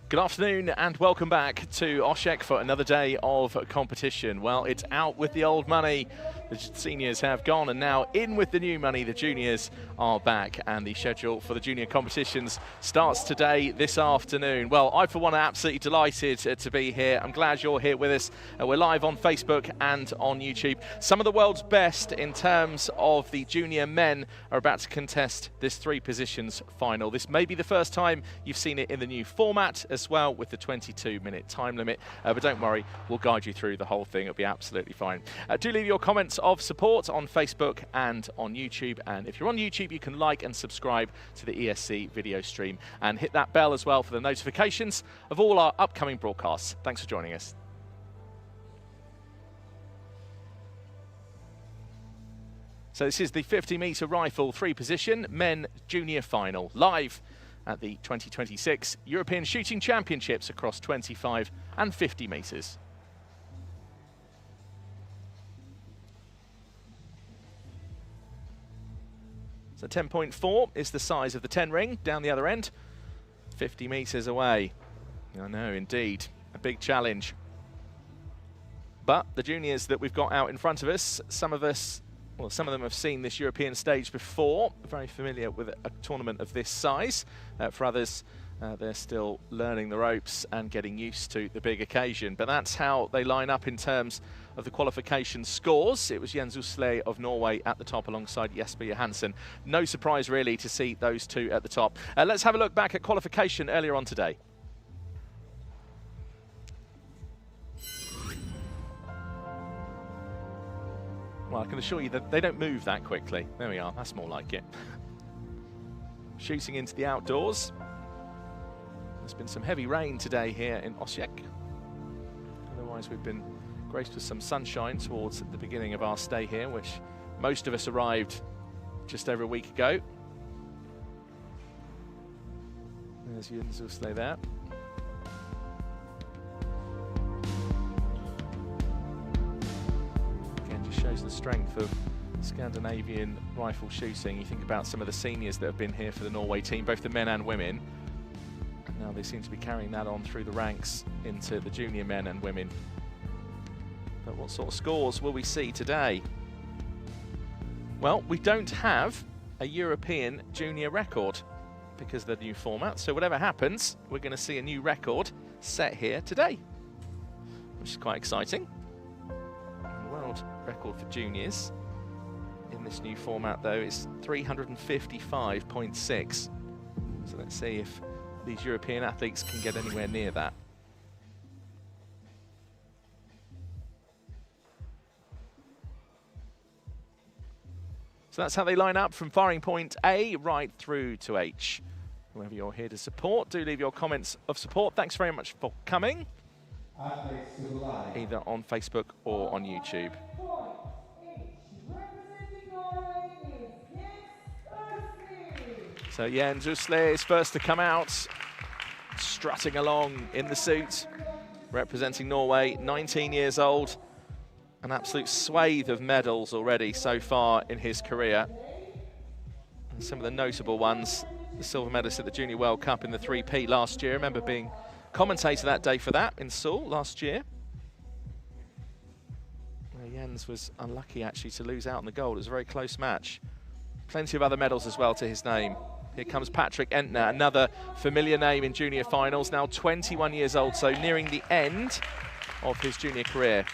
Good afternoon and welcome back to Osijek for another day of competition. Well, it's out with the old money. The seniors have gone and now in with the new money. The juniors are back and the schedule for the junior competitions starts today, this afternoon. Well, I for one am absolutely delighted to be here. I'm glad you're here with us. We're live on Facebook and on YouTube. Some of the world's best in terms of the junior men are about to contest this 3 positions final. This may be the first time you've seen it in the new format as well, with the 22-minute time limit. But don't worry, we'll guide you through the whole thing. It'll be absolutely fine. Do leave your comments of support on Facebook and on YouTube. And if you're on YouTube, you can like and subscribe to the ESC video stream and hit that bell as well for the notifications of all our upcoming broadcasts. Thanks for joining us. So this is the 50-metre rifle 3-position men junior final, live at the 2026 European Shooting Championships across 25 and 50 metres. So 10.4 is the size of the 10 ring down the other end, 50 metres away. I know, indeed, a big challenge. But the juniors that we've got out in front of us, some of them have seen this European stage before, very familiar with a tournament of this size. For others, they're still learning the ropes and getting used to the big occasion. But that's how they line up in terms of the qualification scores. It was Jens Usle of Norway at the top alongside Jesper Johansson. No surprise really to see those two at the top. Let's have a look back at qualification earlier on today. Well, I can assure you that they don't move that quickly. There we are, that's more like it. Shooting into the outdoors. There's been some heavy rain today here in Osijek. Otherwise, we've been graced with some sunshine towards the beginning of our stay here, which most of us arrived just over a week ago. There's Jens Usle there. Shows the strength of Scandinavian rifle shooting. You think about some of the seniors that have been here for the Norway team, both the men and women. And now they seem to be carrying that on through the ranks into the junior men and women. But what sort of scores will we see today? Well, we don't have a European junior record because of the new format. So whatever happens, we're going to see a new record set here today, which is quite exciting. World record for juniors in this new format though is 355.6. So let's see if these European athletes can get anywhere near that. So that's how they line up from firing point A right through to H. Whoever you're here to support, do leave your comments of support. Thanks very much for coming, either on Facebook or on YouTube. So Jens Usle is first to come out, strutting along in the suit, representing Norway, 19 years old, an absolute swathe of medals already so far in his career. And some of the notable ones, the silver medalist at the Junior World Cup in the 3P last year. I remember being commentator that day for that in Seoul last year. Jens was unlucky actually to lose out on the gold. It was a very close match. Plenty of other medals as well to his name. Here comes Patrick Entner, another familiar name in junior finals, now 21 years old, so nearing the end of his junior career.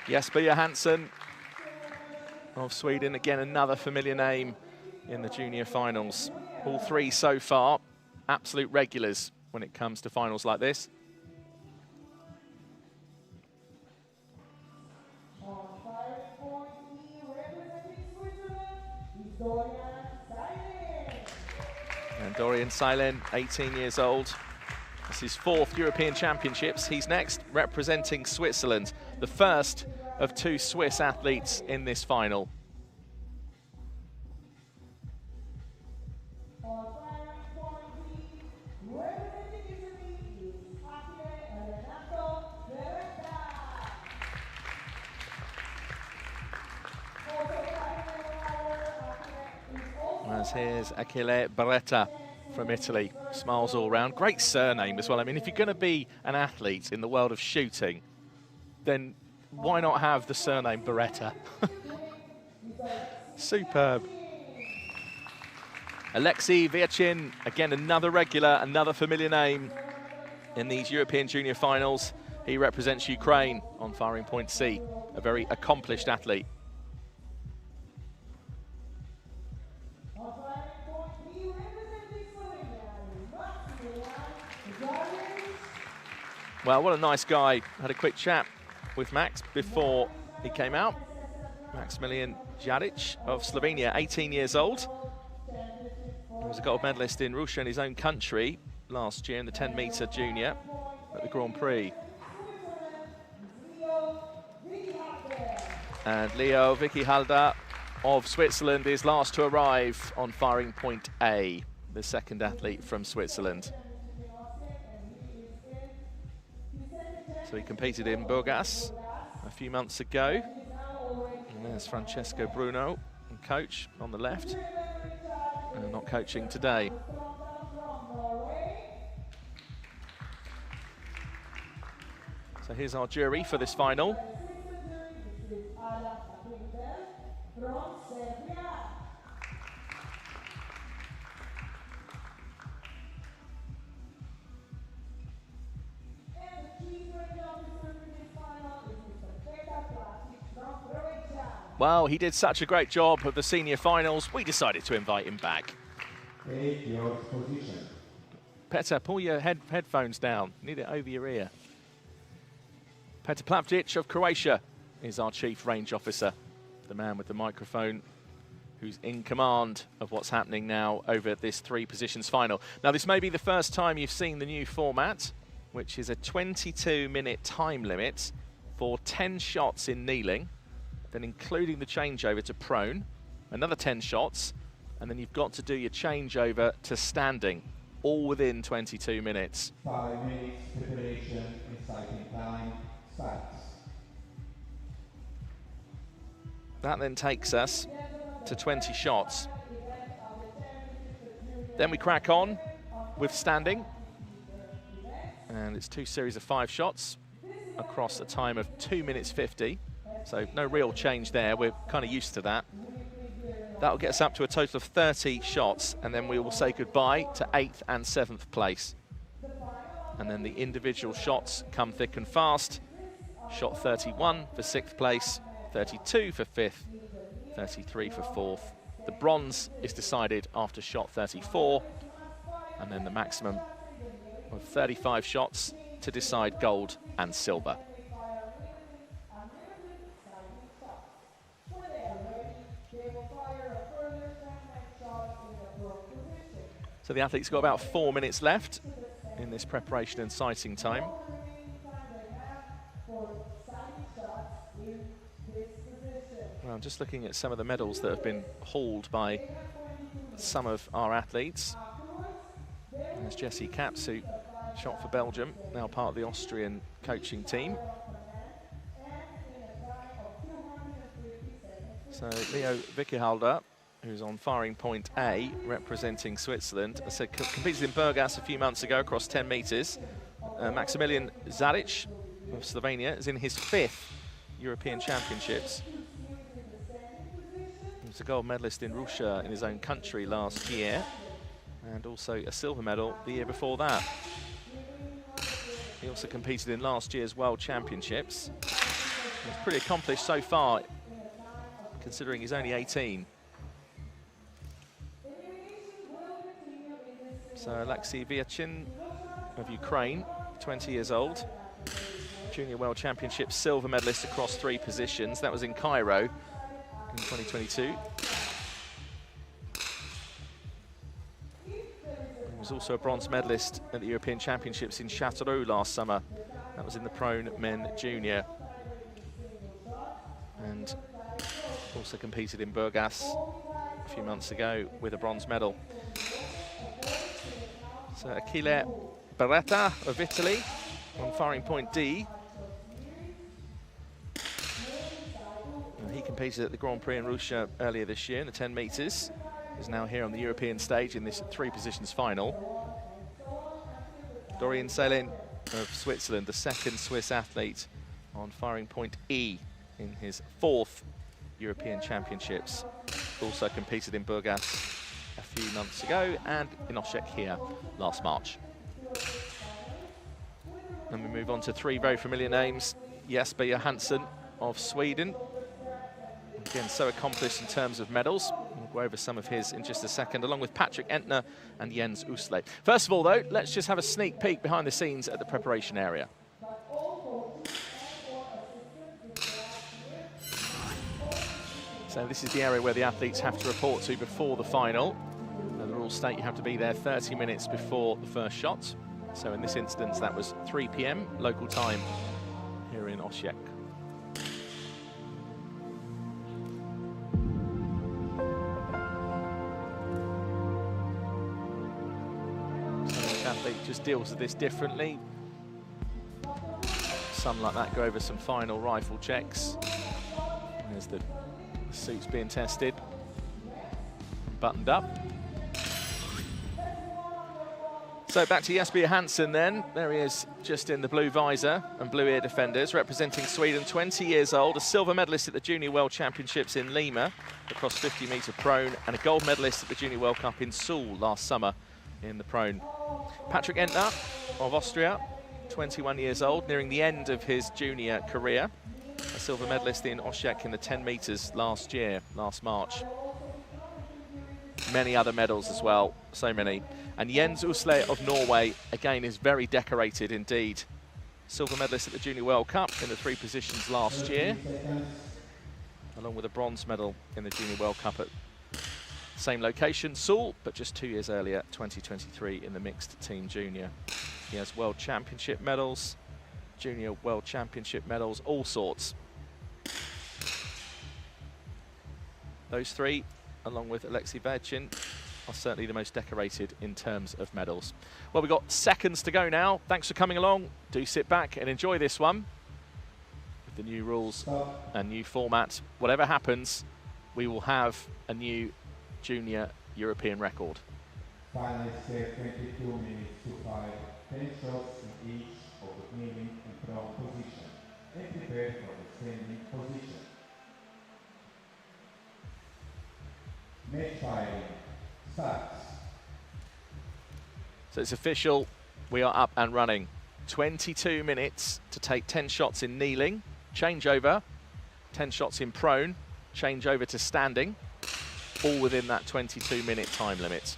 Jesper Johansson of Sweden, again another familiar name in the junior finals. All 3 so far, absolute regulars when it comes to finals like this. And Dorian Seilen, 18 years old. This is 4th European Championships. He's next, representing Switzerland, the first of 2 Swiss athletes in this final. As here's Achille Beretta from Italy. Smiles all round. Great surname as well. I mean, if you're going to be an athlete in the world of shooting, then why not have the surname Beretta? Superb. Alexei Vyachin, again another regular, another familiar name in these European Junior Finals. He represents Ukraine on firing point C, a very accomplished athlete. Well, what a nice guy. Had a quick chat with Max before he came out. Maximilian Jaric of Slovenia, 18 years old. He was a gold medalist in Russia in his own country last year in the 10-meter junior at the Grand Prix. And Leo Vicky-Halder of Switzerland is last to arrive on firing point A, the second athlete from Switzerland. So he competed in Burgas a few months ago. And there's Francesco Bruno, coach on the left, and not coaching today. So here's our jury for this final. Well, he did such a great job of the senior finals, we decided to invite him back. Take your position. Petr, pull your headphones down. Need it over your ear. Petr Plavdic of Croatia is our chief range officer, the man with the microphone who's in command of what's happening now over this 3 positions final. Now, this may be the first time you've seen the new format, which is a 22-minute time limit for 10 shots in kneeling, then including the changeover to prone, another 10 shots, and then you've got to do your changeover to standing, all within 22 minutes. 5 minutes preparation, exciting time, starts. That then takes us to 20 shots. Then we crack on with standing, and it's 2 series of 5 shots across a time of 2 minutes 50. So no real change there, we're kind of used to that. That'll get us up to a total of 30 shots, and then we will say goodbye to 8th and 7th place. And then the individual shots come thick and fast. Shot 31 for 6th place, 32 for 5th, 33 for 4th. The bronze is decided after shot 34, and then the maximum of 35 shots to decide gold and silver. So the athletes got about 4 minutes left in this preparation and sighting time. Well, I'm just looking at some of the medals that have been hauled by some of our athletes. There's Jesse Kaps, who shot for Belgium, now part of the Austrian coaching team. So Leo Vicky-Halder, who's on firing point A, representing Switzerland. I said competed in Burgas a few months ago across 10 meters. Maximilian Jaric of Slovenia is in his 5th European Championships. He was a gold medalist in Russia in his own country last year, and also a silver medal the year before that. He also competed in last year's World Championships. He's pretty accomplished so far, considering he's only 18. So Alexei Vyachin of Ukraine, 20 years old. Junior World Championship silver medalist across 3 positions. That was in Cairo in 2022. He was also a bronze medalist at the European Championships in Châteauroux last summer. That was in the prone men junior. And also competed in Burgas a few months ago with a bronze medal. So Achille Beretta of Italy on firing point D. And he competed at the Grand Prix in Russia earlier this year in the 10 metres. Is now here on the European stage in this 3 positions final. Dorian Selin of Switzerland, the second Swiss athlete on firing point E in his 4th European Championships. Also competed in Burgas a few months ago and in Osijek here last March. And we move on to 3 very familiar names. Jesper Johansson of Sweden. Again, so accomplished in terms of medals. We'll go over some of his in just a second, along with Patrick Entner and Jens Usle. First of all, though, let's just have a sneak peek behind the scenes at the preparation area. So this is the area where the athletes have to report to before the final. And the rules state you have to be there 30 minutes before the first shot. So in this instance, that was 3 p.m. local time here in Osijek. So each athlete just deals with this differently. Some like that go over some final rifle checks. There's the suits being tested, buttoned up. So back to Jesper Johansson then. There he is, just in the blue visor and blue ear defenders, representing Sweden, 20 years old, a silver medalist at the Junior World Championships in Lima across 50-metre prone, and a gold medalist at the Junior World Cup in Seoul last summer in the prone. Patrick Entner of Austria, 21 years old, nearing the end of his junior career. A silver medalist in Osijek in the 10 metres last year, last March. Many other medals as well, so many. And Jens Usle of Norway, again, is very decorated indeed. Silver medalist at the Junior World Cup in the 3 positions last year, along with a bronze medal in the Junior World Cup at same location, Seoul, but just 2 years earlier, 2023, in the mixed team junior. He has World Championship medals, Junior World Championship medals, all sorts. Those 3, along with Alexei Verchin, are certainly the most decorated in terms of medals. Well, we've got seconds to go now. Thanks for coming along. Do sit back and enjoy this one. With the new rules and new format, whatever happens, we will have a new junior European record. Finalists take 22 minutes to fire 10 shots in each of the kneeling and prone position, and prepare for the standing position. Match firing starts. So it's official, we are up and running. 22 minutes to take 10 shots in kneeling, change over, 10 shots in prone, change over to standing, all within that 22-minute time limit.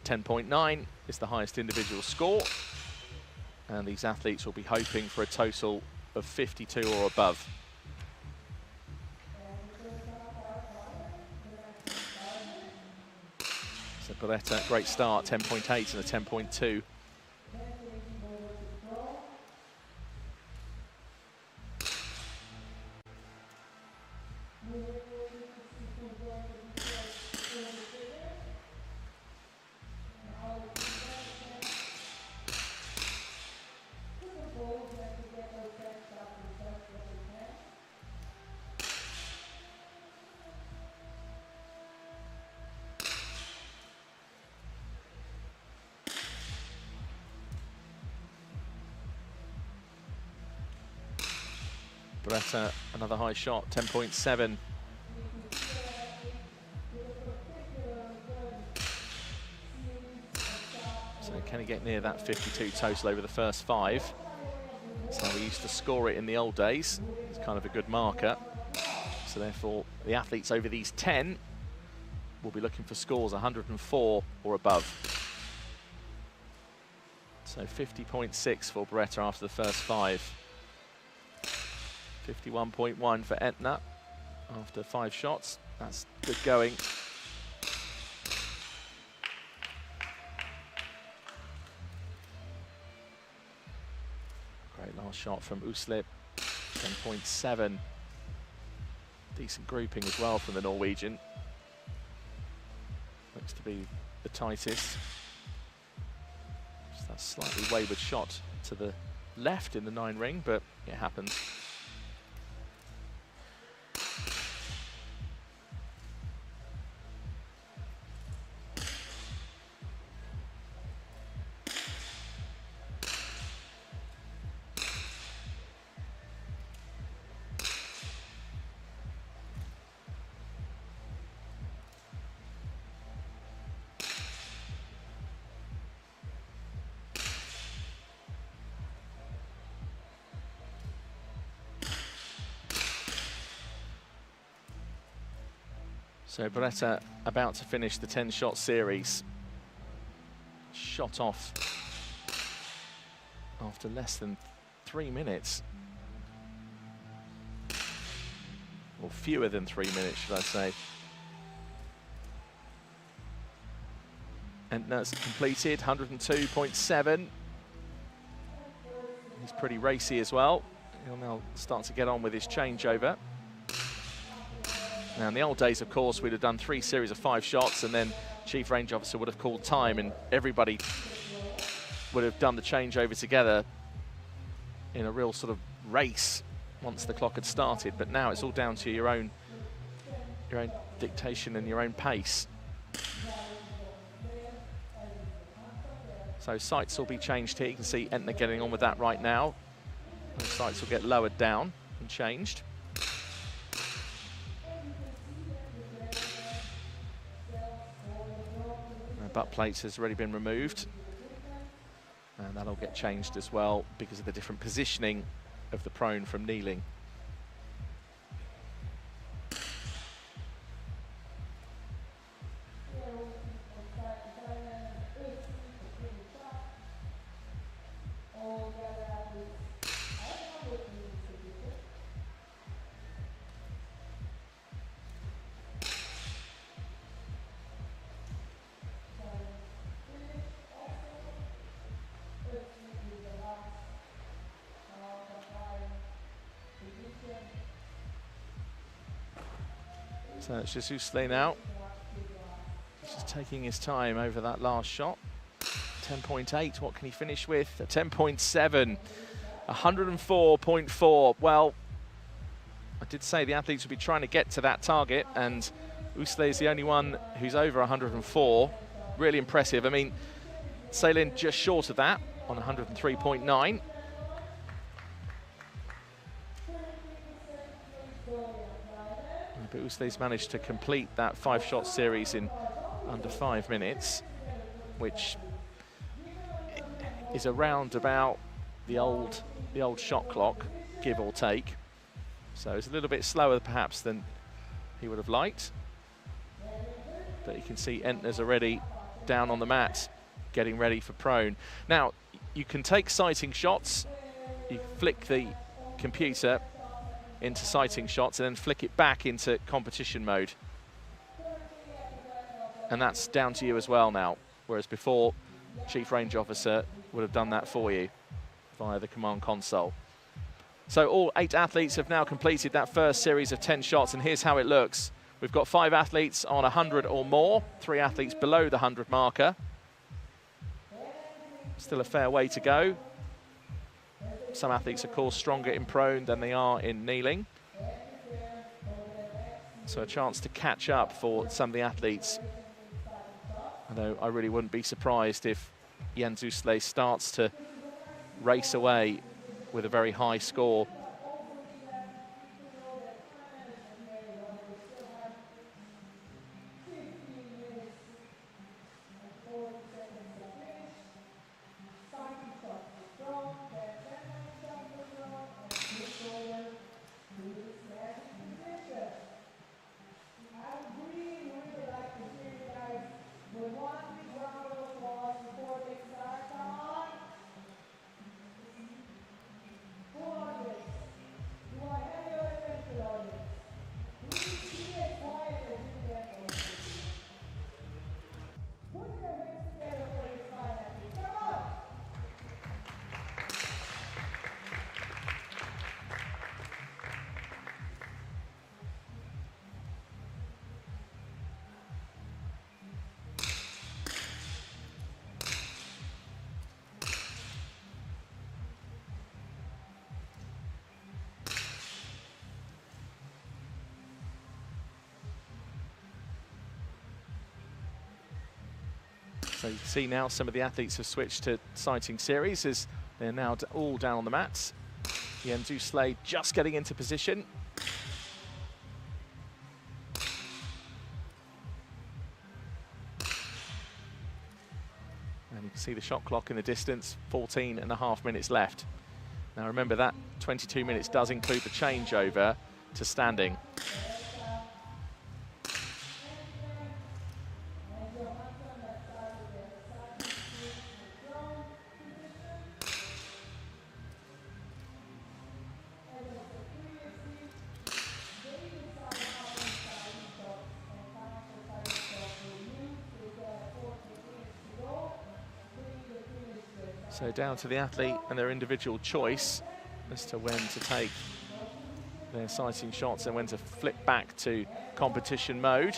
10.9 is the highest individual score, and these athletes will be hoping for a total of 52 or above. So Beretta, great start, 10.8 and a 10.2. Beretta, another high shot, 10.7. So can he get near that 52 total over the first 5? That's how we used to score it in the old days. It's kind of a good marker. So therefore, the athletes over these 10 will be looking for scores 104 or above. So 50.6 for Beretta after the first 5. 51.1 for Entner after 5 shots. That's good going. Great last shot from Usle, 10.7. Decent grouping as well from the Norwegian. Looks to be the tightest. a slightly wayward shot to the left in the 9 ring, but it happens. So Beretta about to finish the 10-shot series. Shot off after less than 3 minutes. Or fewer than 3 minutes, should I say. And that's completed, 102.7. He's pretty racy as well. He'll now start to get on with his changeover. Now, in the old days, of course, we'd have done 3 series of 5 shots, and then Chief Range Officer would have called time, and everybody would have done the changeover together in a real sort of race once the clock had started. But now it's all down to your own dictation and your own pace. So sights will be changed here. You can see Entner getting on with that right now. And sights will get lowered down and changed. Butt plates has already been removed, and that'll get changed as well because of the different positioning of the prone from kneeling. So it's Jesus now. He's just taking his time over that last shot. 10.8, what can he finish with? A 10.7, 104.4. Well, I did say the athletes would be trying to get to that target, and Usle is the only one who's over 104. Really impressive. I mean, Ceylin just short of that on 103.9. But Usle's managed to complete that 5-shot series in under 5 minutes, which is around about the old shot clock, give or take. So it's a little bit slower perhaps than he would have liked. But you can see Entner's already down on the mat, getting ready for prone. Now, you can take sighting shots. You flick the computer into sighting shots and then flick it back into competition mode. And that's down to you as well now, whereas before, Chief Range Officer would have done that for you via the command console. So all 8 athletes have now completed that first series of 10 shots, and here's how it looks. We've got 5 athletes on 100 or more, 3 athletes below the 100 marker. Still a fair way to go. Some athletes, of course, stronger in prone than they are in kneeling. So a chance to catch up for some of the athletes. Although I really wouldn't be surprised if Jens Usle starts to race away with a very high score. So you can see now some of the athletes have switched to sighting series as they're now all down on the mats. Jens Slade just getting into position. And you can see the shot clock in the distance, 14.5 minutes left. Now remember that 22 minutes does include the changeover to standing. So down to the athlete and their individual choice as to when to take their sighting shots and when to flip back to competition mode.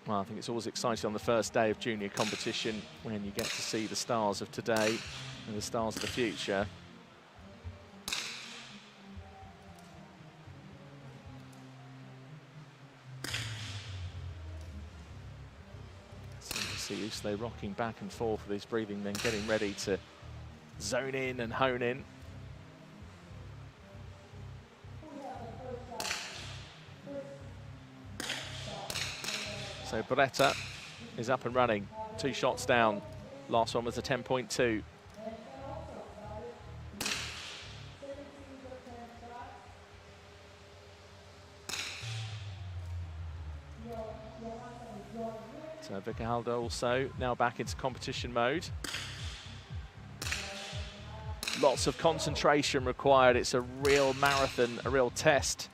Well, I think it's always exciting on the first day of junior competition when you get to see the stars of today and the stars of the future. So you can see Slade rocking back and forth with his breathing, then getting ready to zone in and hone in. So Beretta is up and running, 2 shots down. Last one was a 10.2. So Vickerhalde also now back into competition mode. Lots of concentration required. It's a real marathon, a real test,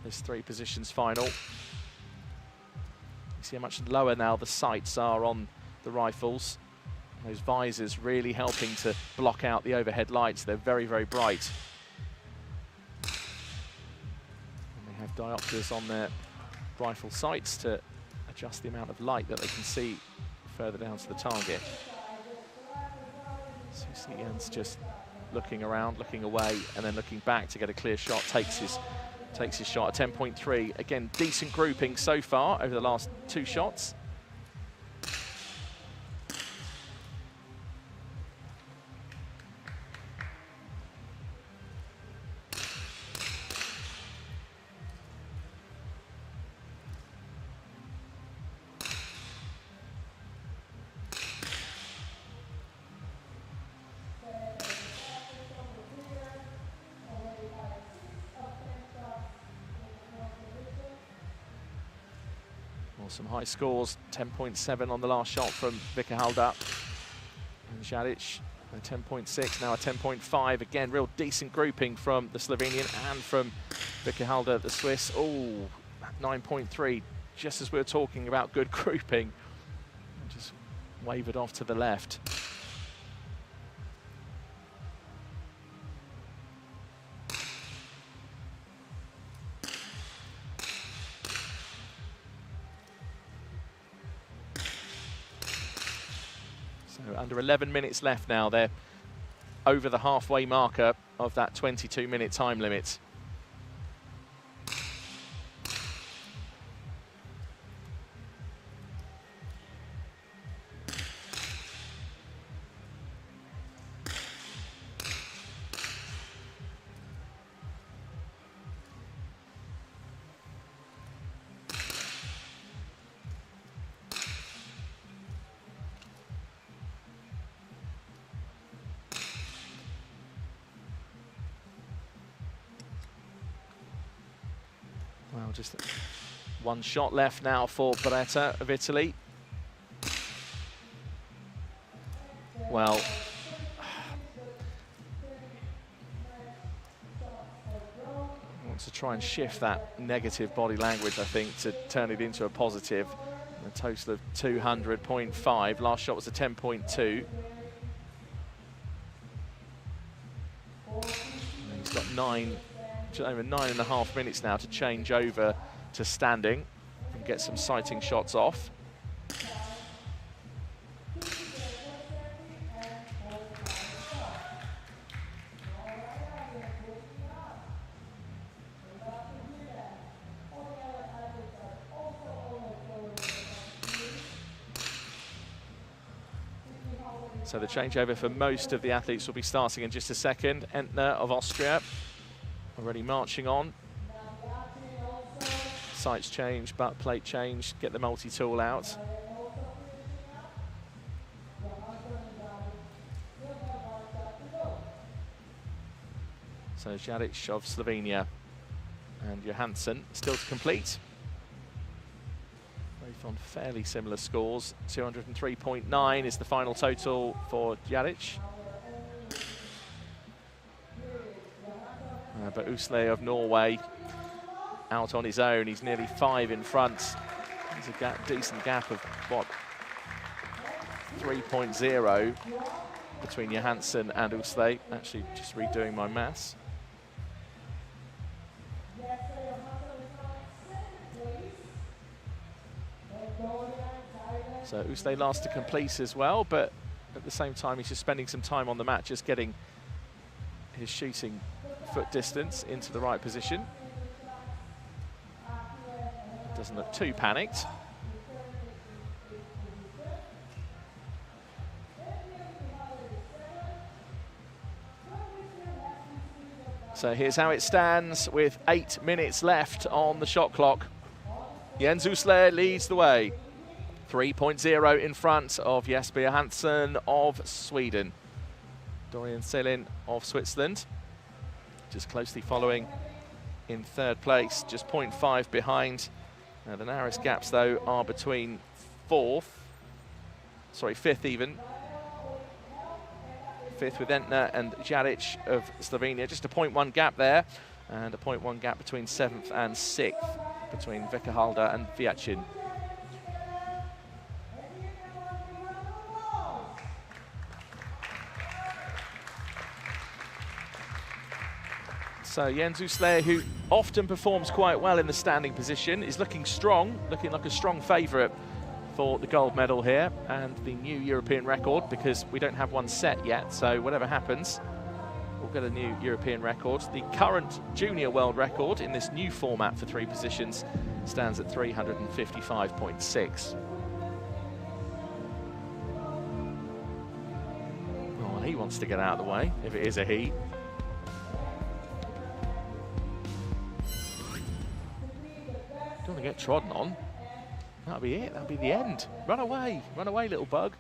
this 3 positions final. See how much lower now the sights are on the rifles. Those visors really helping to block out the overhead lights. They're very, very bright. And they have diopters on their rifle sights to adjust the amount of light that they can see further down to the target. So you see Jens just looking around, looking away, and then looking back to get a clear shot, takes his shot at 10.3. Again, decent grouping so far over the last 2 shots. Some high scores, 10.7 on the last shot from Vickerhalde. And Jadic, a 10.6, now a 10.5. Again, real decent grouping from the Slovenian and from Vickerhalde, the Swiss. Oh, 9.3, just as we were talking about good grouping. Just wavered off to the left. Under 11 minutes left now. They're over the halfway marker of that 22-minute time limit. Well, just 1 shot left now for Beretta of Italy. Well, I want to try and shift that negative body language, I think, to turn it into a positive. A total of 200.5. Last shot was a 10.2. He's got 9 just over 9.5 minutes now to change over to standing and get some sighting shots off. So the changeover for most of the athletes will be starting in just a second. Entner of Austria already marching on. Sights change, butt plate change, get the multi-tool out. So Jaric of Slovenia and Johansson still to complete. Both on fairly similar scores. 203.9 is the final total for Jaric. But Usle of Norway out on his own. He's nearly 5 in front. There's a decent gap of, what, 3.0 between Johansson and Usle. Actually, just redoing my maths. So Usle last to complete as well, but at the same time he's just spending some time on the mat, just getting his shooting foot distance into the right position. Doesn't look too panicked. So here's how it stands with 8 minutes left on the shot clock. Jens Usle leads the way. 3.0 in front of Jesper Johansson of Sweden. Dorian Selin of Switzerland just closely following in third place, just 0.5 behind. The narrowest gaps, though, are between fifth even. Fifth with Entner and Jaric of Slovenia. Just a 0.1 gap there, and a 0.1 gap between 7th and 6th, between Vekahalda and Viacin. So Jens Usle, who often performs quite well in the standing position, is looking strong, looking like a strong favourite for the gold medal here and the new European record, because we don't have one set yet, so whatever happens, we'll get a new European record. The current junior world record in this new format for 3 positions stands at 355.6. Oh, and he wants to get out of the way, if it is a he. Don't want to get trodden on. That'll be it. That'll be the end. Run away, little bug.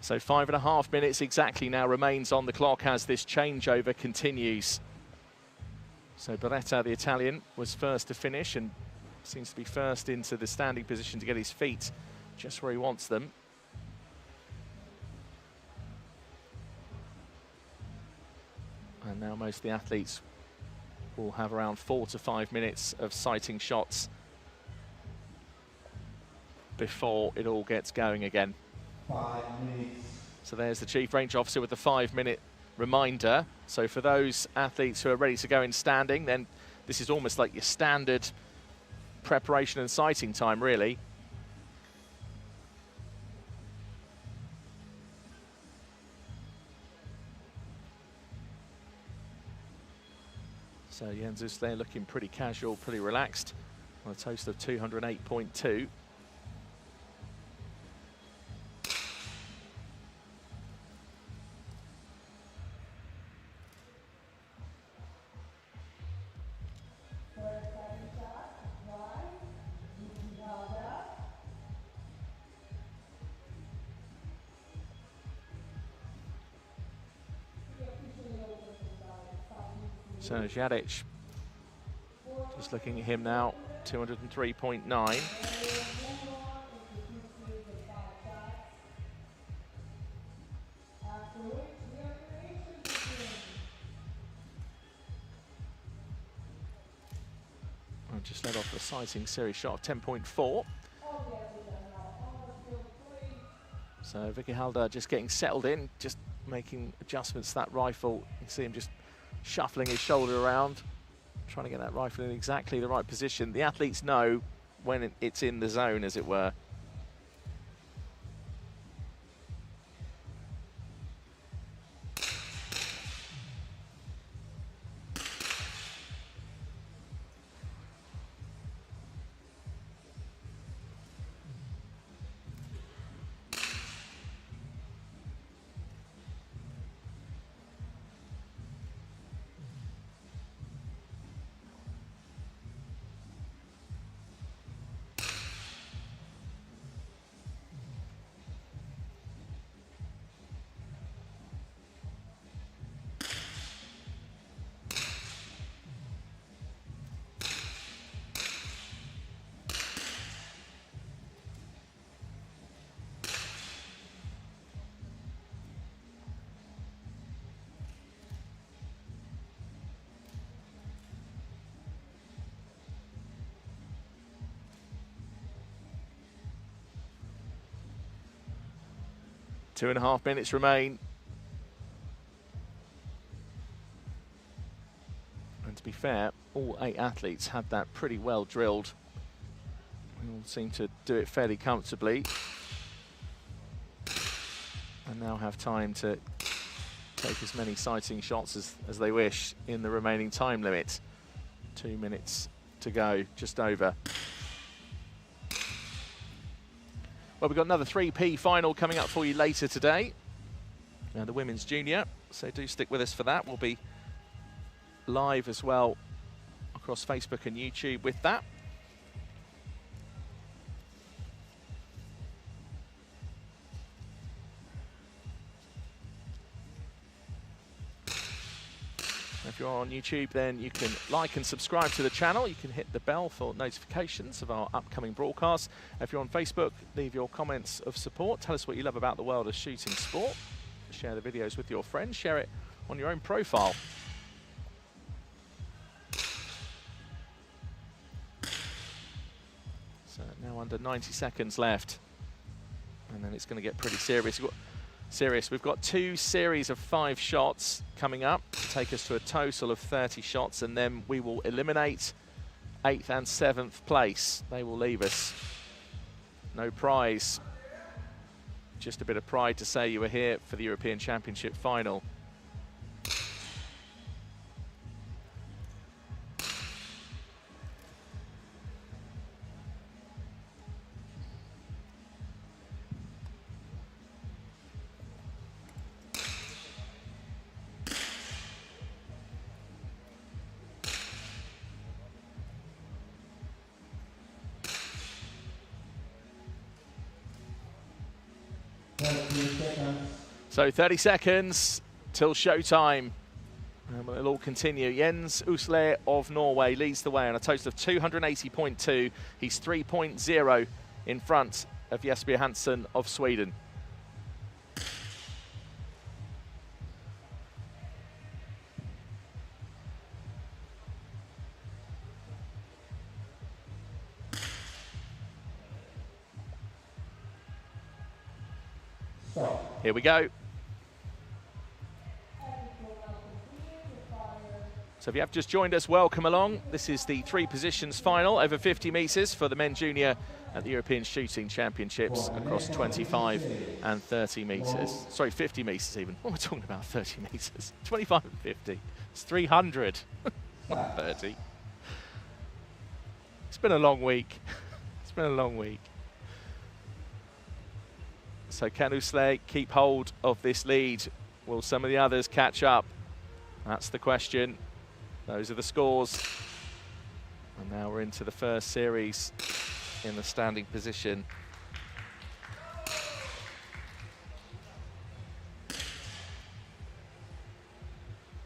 So 5.5 minutes exactly now remains on the clock as this changeover continues. So Beretta, the Italian, was first to finish and seems to be first into the standing position to get his feet just where he wants them. And now most of the athletes will have around 4 to 5 minutes of sighting shots before it all gets going again. 5 minutes. So there's the Chief Range Officer with the 5-minute reminder. So for those athletes who are ready to go in standing, then this is almost like your standard preparation and sighting time, really. So Jens Usle looking pretty casual, pretty relaxed on a toast of 208.2. So Jadic, just looking at him now, 203.9. Just led off the sighting series shot of 10.4. So Vicky Halder just getting settled in, just making adjustments to that rifle. You can see him just shuffling his shoulder around, trying to get that rifle in exactly the right position. The athletes know when it's in the zone, as it were. Two and a half minutes remain. And to be fair, all 8 athletes had that pretty well drilled. We all seem to do it fairly comfortably. And now have time to take as many sighting shots as they wish in the remaining time limit. 2 minutes to go, just over. Well, we've got another 3P final coming up for you later today. The women's junior, so do stick with us for that. We'll be live as well across Facebook and YouTube with that. If you're on YouTube, then you can like and subscribe to the channel. You can hit the bell for notifications of our upcoming broadcasts. If you're on Facebook, leave your comments of support. Tell us what you love about the world of shooting sport. Share the videos with your friends. Share it on your own profile. So now under 90 seconds left. And then it's going to get pretty serious. We've got 2 series of 5 shots coming up to take us to a total of 30 shots, and then we will eliminate 8th and 7th place. They will leave us. No prize. Just a bit of pride to say you were here for the European Championship final. So 30 seconds till showtime. And it'll all continue. Jens Usle of Norway leads the way on a total of 280.2. He's 3.0 in front of Jesper Hansen of Sweden. Here we go. So if you have just joined us, welcome along. This is the 3 positions final over 50 metres for the men junior at the European Shooting Championships across 25 and 30 metres. Sorry, 50 metres even. What am I talking about? 30 metres. 25 and 50. It's 300. 130. It's been a long week. It's been a long week. So can Osijek keep hold of this lead? Will some of the others catch up? That's the question. Those are the scores. And now we're into the first series in the standing position.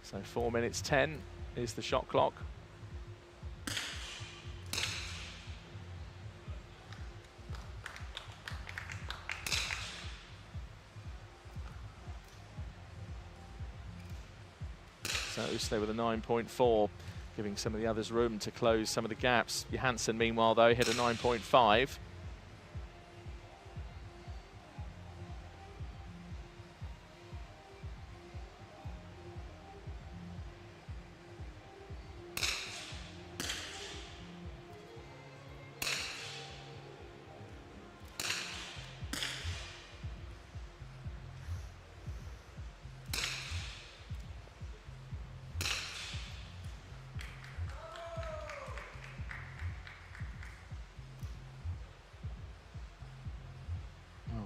So 4 minutes 10 is the shot clock. So Osijek with a 9.4, giving some of the others room to close some of the gaps. Johansson, meanwhile, though, hit a 9.5.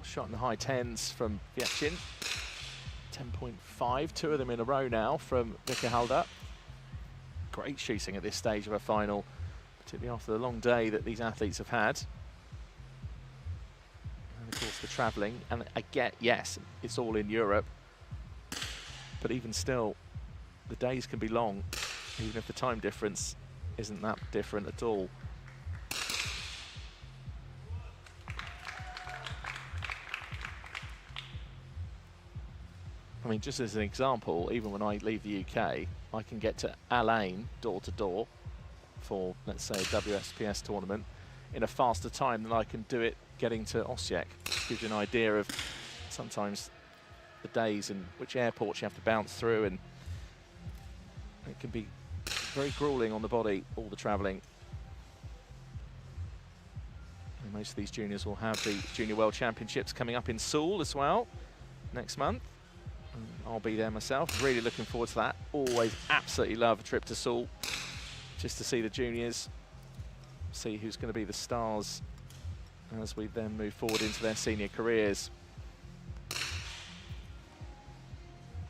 Shot in the high 10s from Vietchin. 10.5, 2 of them in a row now from Vickerhalder. Great shooting at this stage of a final, particularly after the long day that these athletes have had. And of course the travelling, and I get, yes, it's all in Europe, but even still, the days can be long, even if the time difference isn't that different at all. I mean, just as an example, even when I leave the UK, I can get to Alain door to door for, let's say, a WSPS tournament in a faster time than I can do it getting to Osijek. Just gives you an idea of sometimes the days and which airports you have to bounce through, and it can be very grueling on the body, all the travelling. And most of these juniors will have the Junior World Championships coming up in Seoul as well next month. I'll be there myself, really looking forward to that. Always absolutely love a trip to Seoul, just to see the juniors, see who's going to be the stars as we then move forward into their senior careers.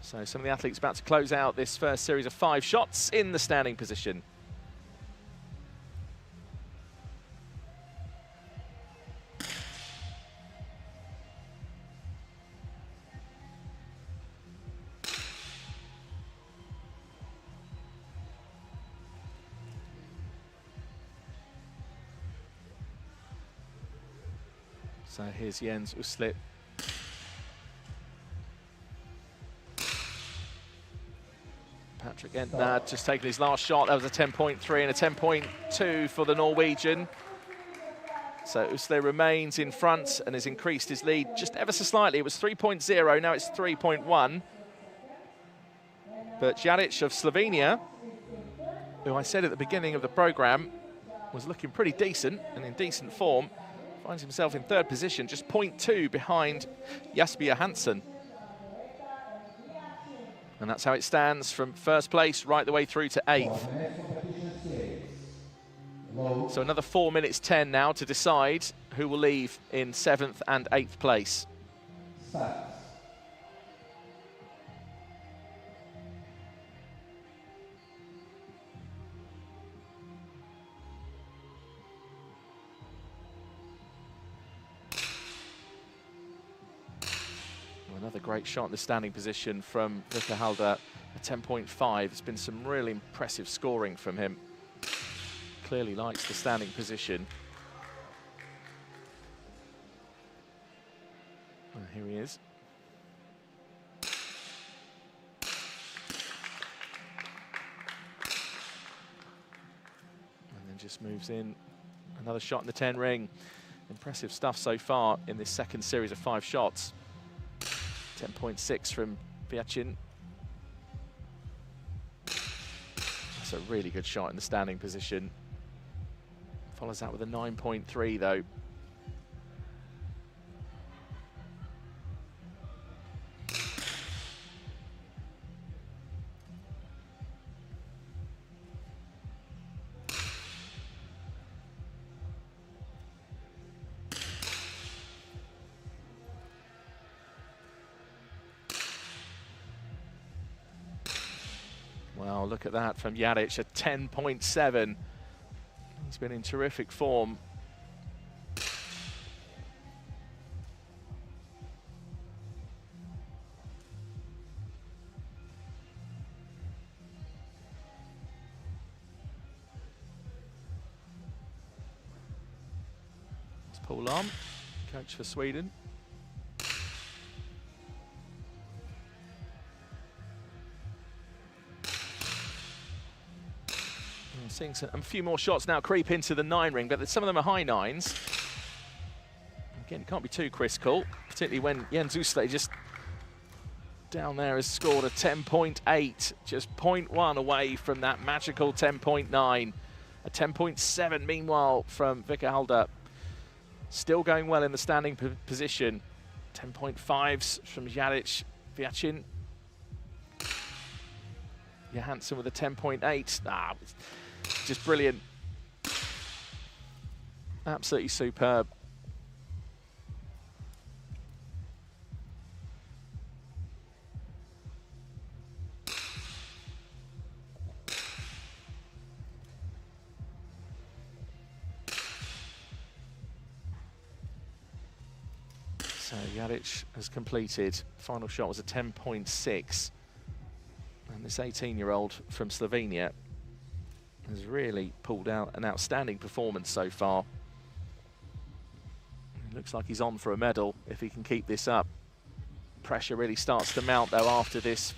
So some of the athletes about to close out this first series of 5 shots in the standing position. So here's Jens Uslit. Patrick Entnad just taking his last shot. That was a 10.3 and a 10.2 for the Norwegian. So Uslit remains in front and has increased his lead just ever so slightly. It was 3.0, now it's 3.1. But Jaric of Slovenia, who I said at the beginning of the program was looking pretty decent and in decent form, finds himself in 3rd position, just 0.2 behind Jasper Johansson. And that's how it stands from 1st place right the way through to 8th. So another 4 minutes 10 now to decide who will leave in 7th and 8th place. Another great shot in the standing position from Vickerhalder, a 10.5. There's been some really impressive scoring from him. Clearly likes the standing position. And here he is. And then just moves in. Another shot in the 10 ring. Impressive stuff so far in this second series of 5 shots. 10.6 from Vietchin. That's a really good shot in the standing position. Follows that with a 9.3 though. Oh, look at that from Jaric, a 10.7. He's been in terrific form. It's Paul Lahm, coach for Sweden. Seeing a few more shots now creep into the 9 ring, but some of them are high 9s. Again, it can't be too critical, particularly when Jens Usle just down there has scored a 10.8, just 0.1 away from that magical 10.9. A 10.7 meanwhile from Vickerhalder. Still going well in the standing position. 10.5s from Jaric, Viacin. Johansson with a 10.8. Just brilliant. Absolutely superb. So Jaric has completed. Final shot was a 10.6. And this 18-year-old from Slovenia has really pulled out an outstanding performance so far. Looks like he's on for a medal if he can keep this up. Pressure really starts to mount though after this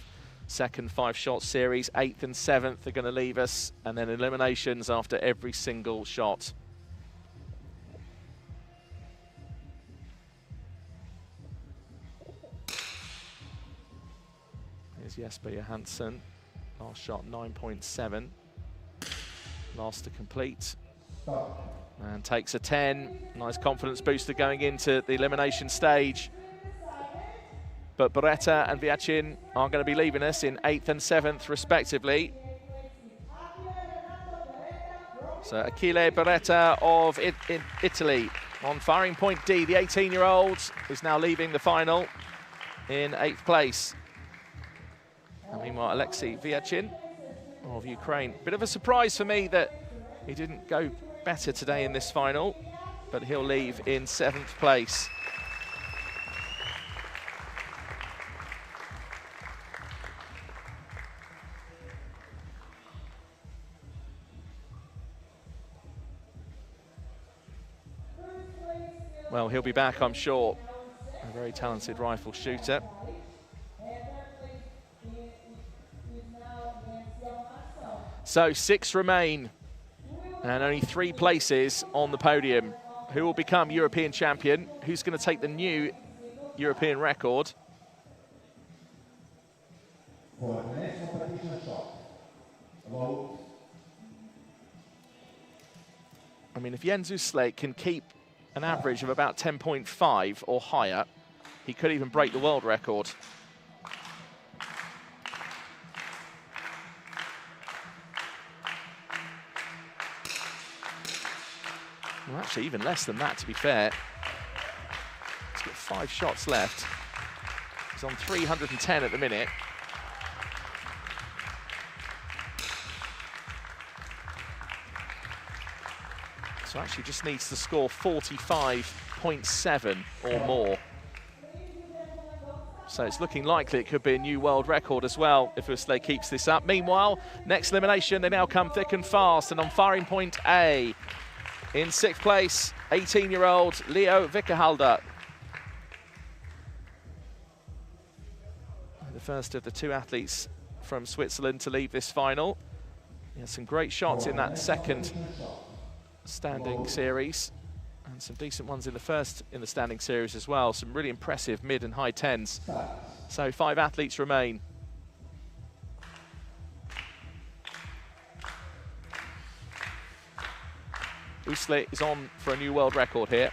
second 5-shot series. 8th and 7th are going to leave us, and then eliminations after every single shot. Here's Jesper Johansson. Last shot 9.7. Last to complete. And takes a 10. Nice confidence booster going into the elimination stage. But Beretta and Viacin are going to be leaving us in 8th and 7th respectively. So Achille Beretta of Italy on firing point D. The 18-year-old is now leaving the final in 8th place. And meanwhile, Alexei Viacin of Ukraine. Bit of a surprise for me that he didn't go better today in this final, but he'll leave in 7th place. Well, he'll be back, I'm sure. A very talented rifle shooter. So 6 remain, and only 3 places on the podium. Who will become European champion? Who's going to take the new European record? For the next competition shot, vote. I mean, if Jens Usle can keep an average of about 10.5 or higher, he could even break the world record. Well, actually, even less than that, to be fair. He's got 5 shots left. He's on 310 at the minute. So actually just needs to score 45.7 or more. So it's looking likely it could be a new world record as well if Usle keeps this up. Meanwhile, next elimination, they now come thick and fast, and on firing point A, in 6th place, 18-year-old Leo Vickerhalder. The first of the 2 athletes from Switzerland to leave this final. He had some great shots in that second standing series, and some decent ones in the first in the standing series as well. Some really impressive mid and high 10s. So 5 athletes remain. Usle is on for a new world record here.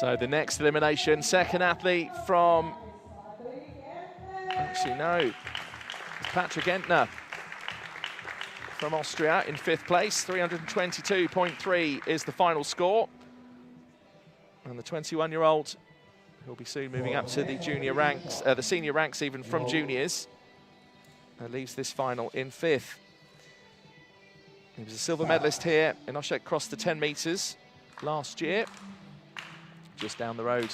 So the next elimination, second athlete from, actually no, it's Patrick Entner from Austria in 5th place. 322.3 is the final score. And the 21-year-old, who'll be soon moving up to the junior ranks, the senior ranks even from juniors, leaves this final in 5th. He was a silver medalist here in Osijek, crossed the 10 meters last year, just down the road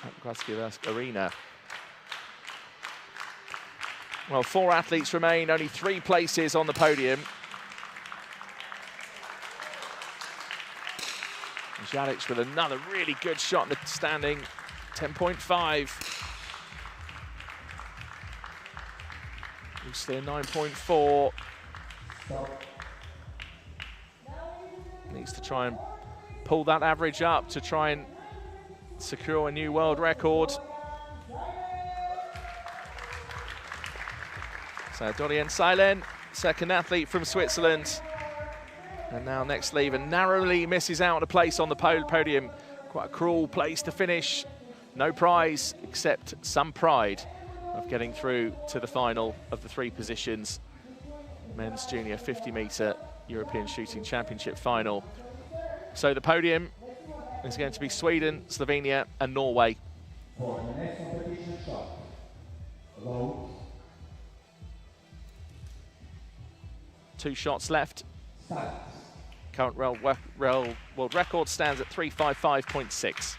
at Gradski Arena. Well, 4 athletes remain, only 3 places on the podium. Jadic with another really good shot in the standing, 10.5. Usle 9.4. Needs to try and pull that average up to try and secure a new world record. So Dorian Seilen, second athlete from Switzerland. And now next leave, and narrowly misses out a place on the podium. Quite a cruel place to finish. No prize, except some pride of getting through to the final of the 3 positions. Men's junior 50-meter European Shooting Championship final. So the podium is going to be Sweden, Slovenia and Norway. For the next competition shot, low. 2 shots left. Start. Current world record stands at 355.6.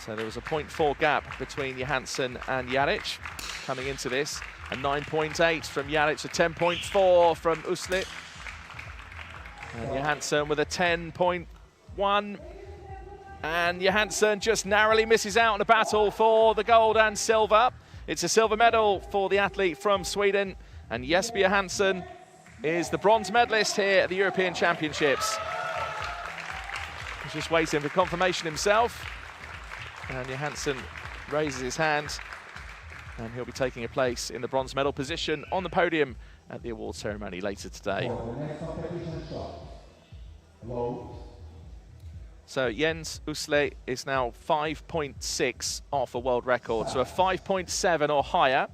So there was a 0.4 gap between Johansson and Jadic coming into this. A 9.8 from Jadic, a 10.4 from Usle. And Johansson with a 10.1. And Johansson just narrowly misses out in a battle for the gold and silver. It's a silver medal for the athlete from Sweden. And Jesper Johansson is the bronze medalist here at the European Championships. He's just waiting for confirmation himself. And Johansson raises his hand. And he'll be taking a place in the bronze medal position on the podium at the award ceremony later today. So Jens Usle is now 5.6 off a world record, so a 5.7 or higher.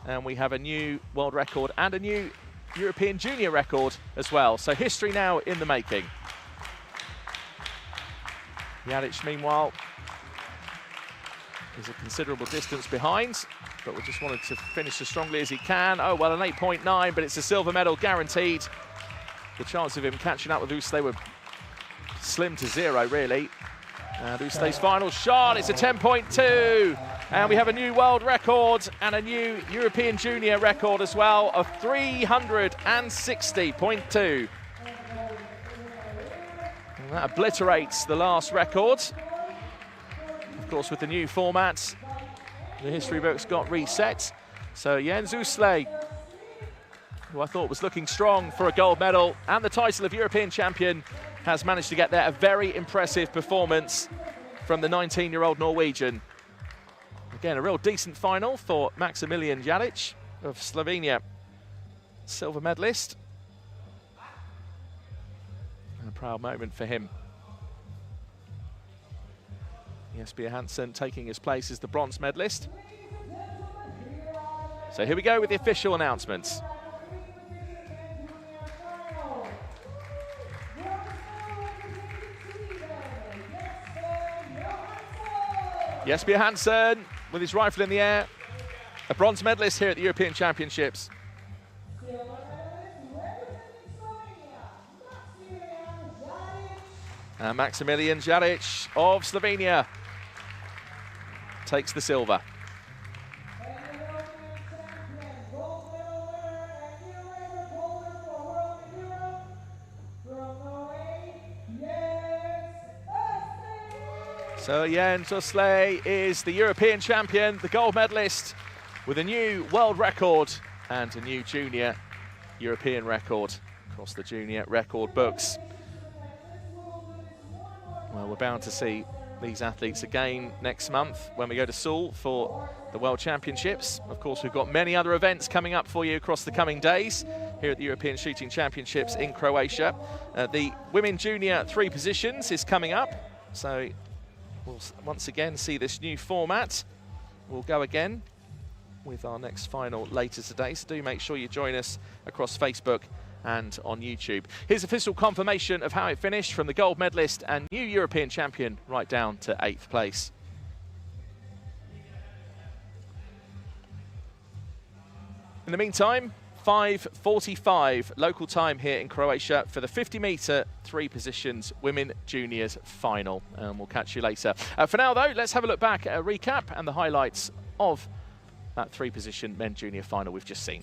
And we have a new world record and a new European junior record as well. So history now in the making. Jadic, meanwhile, is a considerable distance behind, but we just wanted to finish as strongly as he can. Oh, well, an 8.9, but it's a silver medal guaranteed. The chance of him catching up with Usle were slim to 0, really. And Usle's final shot, it's a 10.2. And we have a new world record and a new European junior record as well of 360.2. And that obliterates the last record. Of course, with the new format, the history books got reset. So Jens Usle, who I thought was looking strong for a gold medal and the title of European champion, has managed to get there. A very impressive performance from the 19-year-old Norwegian. Again, a real decent final for Maximilian Jadic of Slovenia, silver medalist. And a proud moment for him. Jesper Johansson taking his place as the bronze medalist. So here we go with the official announcements. Jesper Johansson with his rifle in the air, a bronze medalist here at the European Championships. And Maximilian Jadic of Slovenia takes the silver. So Jens Usle is the European champion, the gold medalist, with a new world record and a new junior European record across the junior record books. Well, we're bound to see these athletes again next month when we go to Seoul for the World Championships. Of course, we've got many other events coming up for you across the coming days here at the European Shooting Championships in Croatia. The Women Junior 3 positions is coming up, so we'll once again see this new format. We'll go again with our next final later today, so do make sure you join us across Facebook and on YouTube. Here's official confirmation of how it finished from the gold medalist and new European champion right down to 8th place. In the meantime, 5:45 local time here in Croatia for the 50-metre 3 positions women juniors final. And we'll catch you later. For now though, let's have a look back at a recap and the highlights of that 3 position men junior final we've just seen.